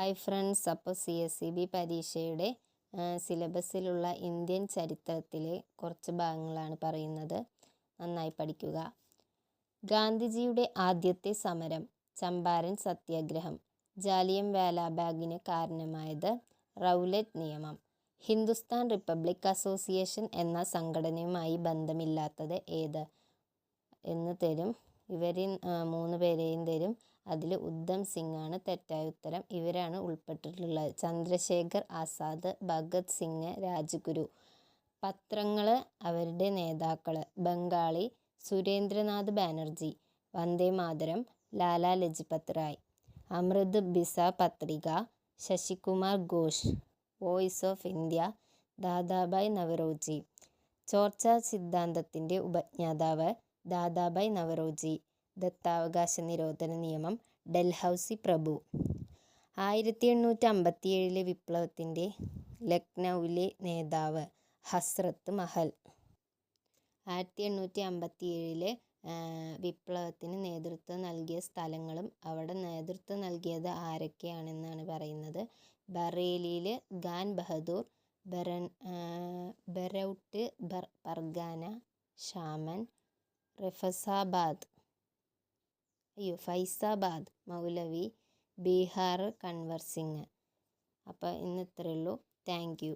Hi friends, അപ്പോൾ CSEB പരീക്ഷയുടെ സിലബസിലുള്ള Indian ചരിത്രത്തിലെ കുറച്ച് ഭാഗങ്ങളാണ് പറയുന്നത്. നന്നായി പഠിക്കുക. ഗാന്ധിജിയുടെ ആദ്യത്തെ സമരം ചമ്പാരൻ സത്യാഗ്രഹം. ജാലിയൻ വാലാബാഗിന് കാരണമായത് റൗലറ്റ് നിയമം. ഹിന്ദുസ്ഥാൻ റിപ്പബ്ലിക് അസോസിയേഷൻ എന്ന സംഘടനയുമായി ബന്ധമില്ലാത്തത് ഏത് എന്ന് തരും. ഇവരിൽ 3 പേരെയും തരും. അതിൽ ഉദ്ധം സിംഗ് ആണ് തെറ്റായ ഉത്തരം. ഇവരാണ് ഉൾപ്പെട്ടിട്ടുള്ളത്. ചന്ദ്രശേഖർ ആസാദ്, ഭഗത് സിംഗ്, രാജ്ഗുരു. പത്രങ്ങൾ, അവരുടെ നേതാക്കൾ: ബംഗാളി സുരേന്ദ്രനാഥ് ബാനർജി, വന്ദേ മാതരം ലാലാ ലജ്പത് റായ്. അമൃത് ബിസ Patrika Shashikumar Ghosh. Voice of India Dadabhai Naoroji. ചോർച്ചാ സിദ്ധാന്തത്തിൻ്റെ ഉപജ്ഞാതാവ് ദാദാഭായ് നവറോജി. ദത്താവകാശ നിരോധന നിയമം ഡൽഹൌസി പ്രഭു. 1857 വിപ്ലവത്തിൻ്റെ ലക്നൌവിലെ നേതാവ് ഹസ്രത്ത് മഹൽ. 1857 വിപ്ലവത്തിന് നേതൃത്വം നൽകിയ സ്ഥലങ്ങളും അവിടെ നേതൃത്വം നൽകിയത് ആരൊക്കെയാണെന്നാണ് പറയുന്നത്. ബറേലിയിൽ ഖാൻ ബഹദൂർ, ബറൗട്ട് പർഗാന ഷാമൻ, ഫൈസാബാദ് മൗലവി, ബീഹാർ കൻവർ സിംഗ്. അപ്പോൾ ഇന്ന് ഇത്രയേ ഉള്ളൂ. Thank you.